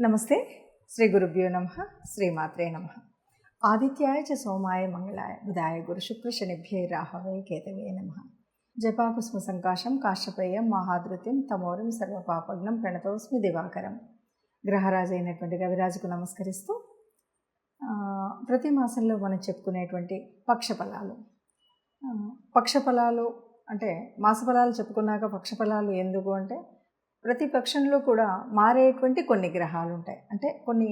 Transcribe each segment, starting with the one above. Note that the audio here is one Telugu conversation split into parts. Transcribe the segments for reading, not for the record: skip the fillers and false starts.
నమస్తే. శ్రీ గురుభ్యో నమః. శ్రీమాత్రే నమః. ఆదిత్యాయ చ సోమాయ మంగళాయ బుధాయ గురు శుక్ర శనిభ్యై రాహవే కేతవే నమః. జపాకుస్మ సంకాశం కాశ్యపేయం మహాధృత్యం తమోరం సర్వపాపగ్నం ప్రణతోస్మి దివాకరం. గ్రహరాజు అయినటువంటి రవిరాజుకు నమస్కరిస్తూ ప్రతి మాసంలో మనం చెప్పుకునేటువంటి పక్షఫలాలు. పక్షఫలాలు అంటే మాసఫలాలు చెప్పుకున్నాక పక్షఫలాలు ఎందుకు అంటే, ప్రతి పక్షంలో కూడా మారేటువంటి కొన్ని గ్రహాలు ఉంటాయి. అంటే కొన్ని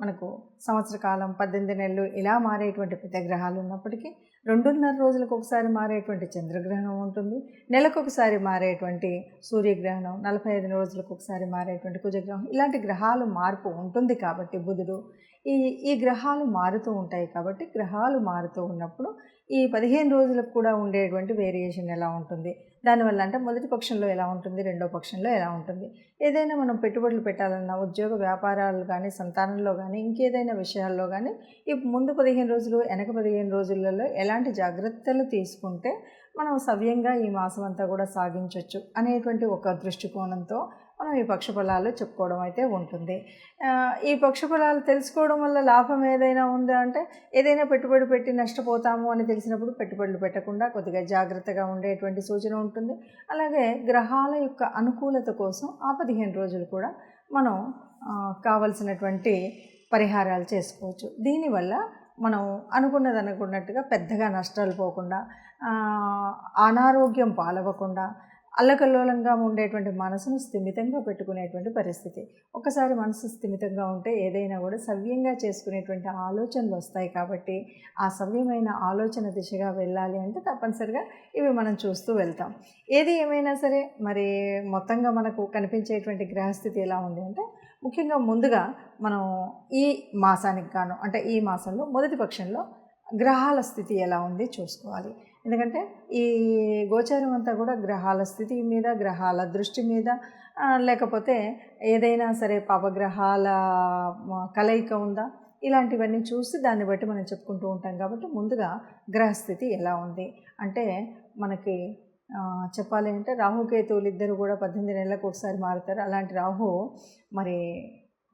మనకు సంవత్సర కాలం 18 నెలలు ఇలా మారేటువంటి పెద్ద గ్రహాలు ఉన్నప్పటికీ 2.5 రోజులకు ఒకసారి మారేటువంటి చంద్రగ్రహణం ఉంటుంది. నెలకొకసారి మారేటువంటి సూర్యగ్రహణం, 45 రోజులకు ఒకసారి మారేటువంటి కుజగ్రహం, ఇలాంటి గ్రహాలు మార్పు ఉంటుంది. కాబట్టి బుధుడు ఈ గ్రహాలు మారుతూ ఉంటాయి. కాబట్టి గ్రహాలు మారుతూ ఉన్నప్పుడు ఈ 15 రోజులకు కూడా ఉండేటువంటి వేరియేషన్ ఎలా ఉంటుంది, దానివల్ల అంటే మొదటి పక్షంలో ఎలా ఉంటుంది, రెండో పక్షంలో ఎలా ఉంటుంది, ఏదైనా మనం పెట్టుబడులు పెట్టాలన్నా, ఉద్యోగ వ్యాపారాలు కానీ, సంతానంలో కానీ, ఇంకేదైనా విషయాల్లో కానీ ఈ ముందు 15 రోజులు వెనక 15 రోజులలో ఎలాంటి జాగ్రత్తలు తీసుకుంటే మనం సవ్యంగా ఈ మాసం అంతా కూడా సాగించవచ్చు అనేటువంటి ఒక దృష్టికోణంతో మనం ఈ పక్షఫలాలు చెప్పుకోవడం అయితే ఉంటుంది. ఈ పక్షఫలాలు తెలుసుకోవడం వల్ల లాభం ఏదైనా ఉందా అంటే, ఏదైనా పెట్టుబడి పెట్టి నష్టపోతాము అని తెలిసినప్పుడు పెట్టుబడులు పెట్టకుండా కొద్దిగా జాగ్రత్తగా ఉండేటువంటి సూచన ఉంటుంది. అలాగే గ్రహాల యొక్క అనుకూలత కోసం ఆ 15 రోజులు కూడా మనం కావలసినటువంటి పరిహారాలు చేసుకోవచ్చు. దీనివల్ల మనం అనుకున్నట్టుగా పెద్దగా నష్టాలు పోకుండా, అనారోగ్యం పాలవ్వకుండా, అల్లకల్లోలంగా ఉండేటువంటి మనసును స్థిమితంగా పెట్టుకునేటువంటి పరిస్థితి. ఒకసారి మనసు స్థిమితంగా ఉంటే ఏదైనా కూడా సవ్యంగా చేసుకునేటువంటి ఆలోచనలు వస్తాయి. కాబట్టి ఆ సవ్యమైన ఆలోచన దిశగా వెళ్ళాలి అంటే తప్పనిసరిగా ఇవి మనం చూస్తూ వెళ్తాం. ఏది ఏమైనా సరే మరి మొత్తంగా మనకు కనిపించేటువంటి గ్రహస్థితి ఎలా ఉంది అంటే, ముఖ్యంగా ముందుగా మనం ఈ మాసానికి గాను అంటే ఈ మాసంలో మొదటి పక్షంలో గ్రహాల స్థితి ఎలా ఉంది చూసుకోవాలి. ఎందుకంటే ఈ గోచారం అంతా కూడా గ్రహాల స్థితి మీద, గ్రహాల దృష్టి మీద, లేకపోతే ఏదైనా సరే పాపగ్రహాల కలయిక ఉందా, ఇలాంటివన్నీ చూసి దాన్ని బట్టి మనం చెప్పుకుంటూ ఉంటాం. కాబట్టి ముందుగా గ్రహస్థితి ఎలా ఉంది అంటే, మనకి చెప్పాలి అంటే రాహుకేతువులు ఇద్దరు కూడా 18 నెలలకు ఒకసారి మారుతారు. అలాంటి రాహు మరి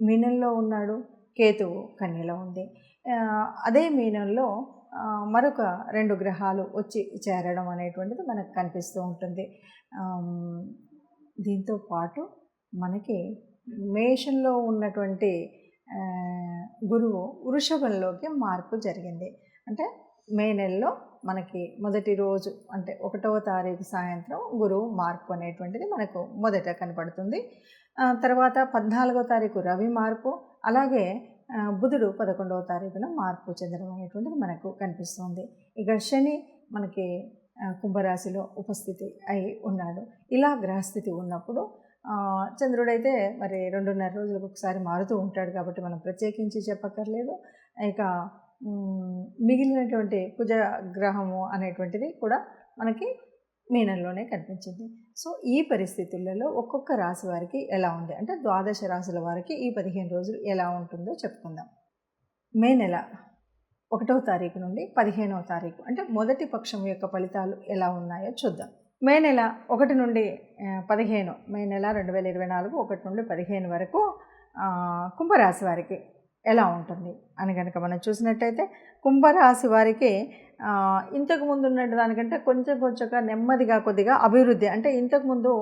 మీనంలో ఉన్నాడు, కేతువు కన్యలో ఉంది. అదే మీనంలో మరొక 2 గ్రహాలు వచ్చి చేరడం అనేటువంటిది మనకు కనిపిస్తూ ఉంటుంది. దీంతో పాటు మనకి మేషంలో ఉన్నటువంటి గురువు వృషభంలోకి మార్పు జరిగింది. అంటే మే నెలలో మనకి మొదటి రోజు అంటే 1వ తారీఖు సాయంత్రం గురువు మార్పు అనేటువంటిది మనకు మొదట కనపడుతుంది. తర్వాత 14వ తారీఖు రవి మార్పు, అలాగే బుధుడు 11వ తారీఖున మార్పు చెందడం అనేటువంటిది మనకు కనిపిస్తుంది. ఇక శని మనకి కుంభరాశిలో ఉపస్థితి అయి ఉన్నాడు. ఇలా గ్రహస్థితి ఉన్నప్పుడు చంద్రుడైతే మరి 2.5 రోజులకు ఒకసారి మారుతూ ఉంటాడు. కాబట్టి మనం ప్రత్యేకించి చెప్పక్కర్లేదు. ఇక మిగిలినటువంటి కుజ గ్రహము అనేటువంటిది కూడా మనకి మీనంలోనే కనిపించింది. సో ఈ పరిస్థితులలో ఒక్కొక్క రాశి వారికి ఎలా ఉంది అంటే, 12 రాశుల వారికి ఈ 15 రోజులు ఎలా ఉంటుందో చెప్పుకుందాం. మే నెల 1వ తారీఖు నుండి 15వ తారీఖు అంటే మొదటి పక్షం యొక్క ఫలితాలు ఎలా ఉన్నాయో చూద్దాం. మే నెల 1 నుండి 15, మే నెల 2024 1 నుండి 15 వరకు కుంభరాశి వారికి ఎలా ఉంటుంది అని కనుక మనం చూసినట్టయితే, కుంభరాశి వారికి ఇంతకుముందు ఉన్నట్టు దానికంటే కొంచెంగా నెమ్మదిగా కొద్దిగా అభివృద్ధి, అంటే ఇంతకుముందు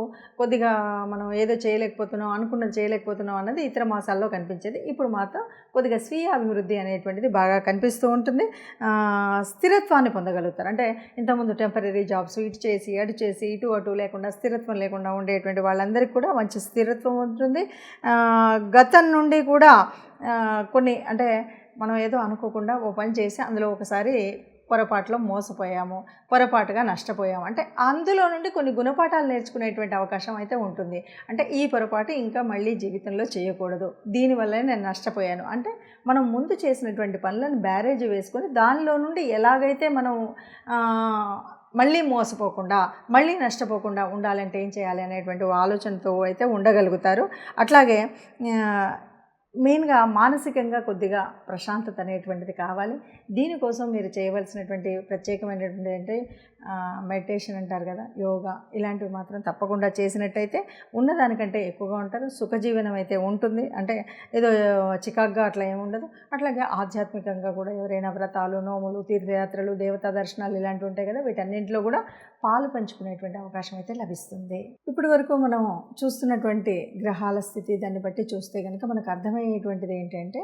కొద్దిగా మనం ఏదో చేయలేకపోతున్నాం, అనుకున్నది చేయలేకపోతున్నాం అన్నది ఇతర మాసాల్లో కనిపించేది. ఇప్పుడు మాత్రం కొద్దిగా స్వీయ అభివృద్ధి అనేటువంటిది బాగా కనిపిస్తూ ఉంటుంది. స్థిరత్వాన్ని పొందగలుగుతారు. అంటే ఇంతకుముందు టెంపరీ జాబ్స్ ఇటు చేసి అటు చేసి ఇటు అటు లేకుండా స్థిరత్వం లేకుండా ఉండేటువంటి వాళ్ళందరికీ కూడా మంచి స్థిరత్వం ఉంటుంది. గతం నుండి కూడా కొన్ని అంటే మనం ఏదో అనుకోకుండా ఓ పని చేసి అందులో ఒకసారి పొరపాటులో మోసపోయాము, పొరపాటుగా నష్టపోయాము అంటే అందులో నుండి కొన్ని గుణపాఠాలు నేర్చుకునేటువంటి అవకాశం అయితే ఉంటుంది. అంటే ఈ పొరపాటు ఇంకా మళ్ళీ జీవితంలో చేయకూడదు, దీనివల్లనే నేను నష్టపోయాను అంటే మనం ముందు చేసినటువంటి పనులను బ్యారేజ్ వేసుకొని దానిలో నుండి ఎలాగైతే మనం మళ్ళీ మోసపోకుండా, మళ్ళీ నష్టపోకుండా ఉండాలంటే ఏం చేయాలి అనేటువంటి ఆలోచనతో అయితే ఉండగలుగుతారు. అట్లాగే మెయిన్గా మానసికంగా కొద్దిగా ప్రశాంతత అనేటువంటిది కావాలి. దీనికోసం మీరు చేయవలసినటువంటి ప్రత్యేకమైనటువంటి అంటే మెడిటేషన్ అంటారు కదా, యోగా ఇలాంటివి మాత్రం తప్పకుండా చేసినట్టయితే ఉన్నదానికంటే ఎక్కువగా ఉంటారు. సుఖజీవనం అయితే ఉంటుంది, అంటే ఏదో చికాగ్గా అట్లా ఏమి ఉండదు. అట్లాగే ఆధ్యాత్మికంగా కూడా ఎవరైనా వ్రతాలు, నోములు, తీర్థయాత్రలు, దేవతా దర్శనాలు ఇలాంటివి ఉంటాయి కదా, వీటన్నింటిలో కూడా పాలు పంచుకునేటువంటి అవకాశం అయితే లభిస్తుంది. ఇప్పటి వరకు మనం చూస్తున్నటువంటి గ్రహాల స్థితి దాన్ని బట్టి చూస్తే కనుక మనకు అర్థమయ్యేటువంటిది ఏంటంటే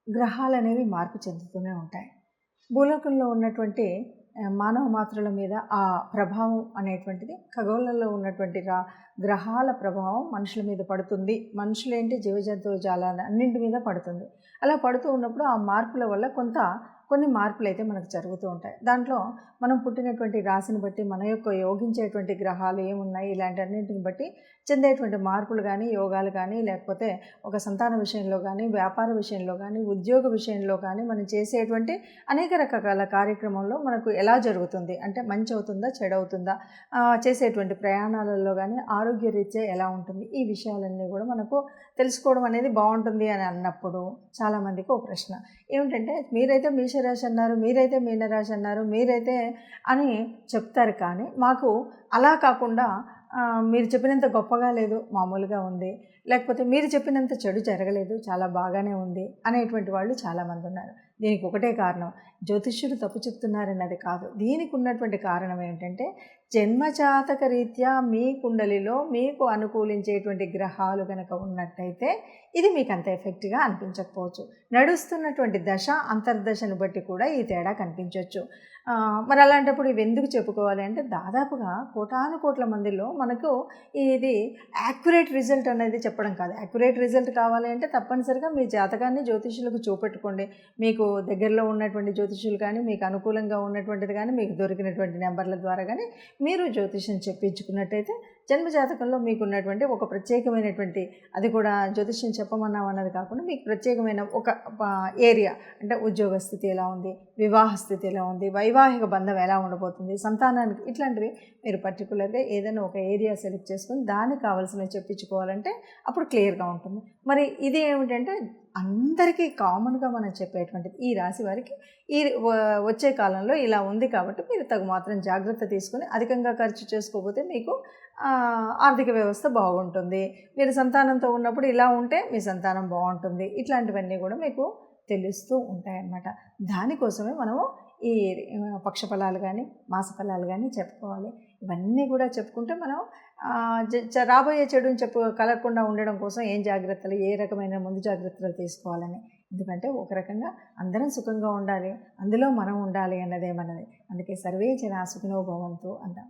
గ్రహాలు అనేవి మార్పు చెందుతూనే ఉంటాయి. భూలోకంలో ఉన్నటువంటి మానవ మాత్రల మీద ఆ ప్రభావం అనేటువంటిది ఖగోళంలో ఉన్నటువంటి గ్రహాల ప్రభావం మనుషుల మీద పడుతుంది. మనుషులేంటి, జీవజంతువు జాలాల అన్నింటి మీద పడుతుంది. అలా పడుతూ ఉన్నప్పుడు ఆ మార్పుల వల్ల కొన్ని మార్పులు అయితే మనకు జరుగుతూ ఉంటాయి. దాంట్లో మనం పుట్టినటువంటి రాశిని బట్టి మన యొక్క యోగించేటువంటి గ్రహాలు ఏమున్నాయి, ఇలాంటి అన్నింటిని బట్టి చెందేటువంటి మార్పులు కానీ, యోగాలు కానీ, లేకపోతే ఒక సంతాన విషయంలో కానీ, వ్యాపార విషయంలో కానీ, ఉద్యోగ విషయంలో కానీ, మనం చేసేటువంటి అనేక రకాల కార్యక్రమంలో మనకు ఎలా జరుగుతుంది, అంటే మంచి అవుతుందా, చెడు అవుతుందా, చేసేటువంటి ప్రయాణాలలో కానీ ఆరోగ్యరీత్యా ఎలా ఉంటుంది, ఈ విషయాలన్నీ కూడా మనకు తెలుసుకోవడం అనేది బాగుంటుంది అని అన్నప్పుడు చాలామందికి ఒక ప్రశ్న ఏమిటంటే, మీరైతే మేషరాశి అన్నారు, మీరైతే మీనరాశి అన్నారు, మీరైతే అని చెప్తారు, కానీ మాకు అలా కాకుండా మీరు చెప్పినంత గొప్పగా లేదు, మామూలుగా ఉంది, లేకపోతే మీరు చెప్పినంత చెడు జరగలేదు, చాలా బాగానే ఉంది అనేటువంటి వాళ్ళు చాలామంది ఉన్నారు. దీనికి ఒకటే కారణం, జ్యోతిష్యుడు తప్పు చెప్తున్నారన్నది కాదు. దీనికి ఉన్నటువంటి కారణం ఏంటంటే, జన్మజాతక రీత్యా మీ కుండలిలో మీకు అనుకూలించేటువంటి గ్రహాలు కనుక ఉన్నట్టయితే ఇది మీకు అంత ఎఫెక్ట్గా అనిపించకపోవచ్చు. నడుస్తున్నటువంటి దశ అంతర్దశను బట్టి కూడా ఈ తేడా కనిపించవచ్చు. మరి అలాంటప్పుడు ఇవి ఎందుకు చెప్పుకోవాలి అంటే, దాదాపుగా కోటాను కోట్ల మందిలో మనకు ఇది యాక్యురేట్ రిజల్ట్ అనేది చెప్పడం కాదు. యాక్యురేట్ రిజల్ట్ కావాలి అంటే తప్పనిసరిగా మీ జాతకాన్ని జ్యోతిష్యులకు చూపెట్టుకోండి. మీకు దగ్గరలో ఉన్నటువంటి జ్యోతిష్యులు కానీ, మీకు అనుకూలంగా ఉన్నటువంటిది కానీ, మీకు దొరికినటువంటి నెంబర్ల ద్వారా కానీ మీరు జ్యోతిష్యం చెప్పించుకున్నట్టయితే జన్మజాతకంలో మీకున్నటువంటి ఒక ప్రత్యేకమైనటువంటి, అది కూడా జ్యోతిష్యం చెప్పమన్నాం అన్నది కాకుండా మీకు ప్రత్యేకమైన ఒక ఏరియా, అంటే ఉద్యోగ స్థితి ఎలా ఉంది, వివాహ స్థితి ఎలా ఉంది, వైవాహిక బంధం ఎలా ఉండబోతుంది, సంతానానికి, ఇట్లాంటివి మీరు పర్టికులర్గా ఏదైనా ఒక ఏరియా సెలెక్ట్ చేసుకొని దానికి కావాల్సినవి చెప్పించుకోవాలంటే అప్పుడు క్లియర్గా ఉంటుంది. మరి ఇది ఏమిటంటే అందరికీ కామన్గా మనం చెప్పేటువంటిది, ఈ రాశి వారికి ఈ వచ్చే కాలంలో ఇలా ఉంది కాబట్టి మీరు తగు మాత్రం జాగ్రత్త తీసుకొని అధికంగా ఖర్చు చేసుకోకపోతే మీకు ఆర్థిక వ్యవస్థ బాగుంటుంది. మీరు సంతానంతో ఉన్నప్పుడు ఇలా ఉంటే మీ సంతానం బాగుంటుంది. ఇట్లాంటివన్నీ కూడా మీకు తెలుస్తూ ఉంటాయన్నమాట. దానికోసమే మనము ఈ పక్షఫలాలు కానీ, మాసఫలాలు కానీ చెప్పుకోవాలి. ఇవన్నీ కూడా చెప్పుకుంటే మనం రాబోయే చెడుని కలగకుండా ఉండడం కోసం ఏం జాగ్రత్తలు, ఏ రకమైన ముందు జాగ్రత్తలు తీసుకోవాలని. ఎందుకంటే ఒక రకంగా అందరం సుఖంగా ఉండాలి, అందులో మనం ఉండాలి అన్నదే మనది. అందుకే సర్వే జనా సుఖినో భవంతు అంటాం.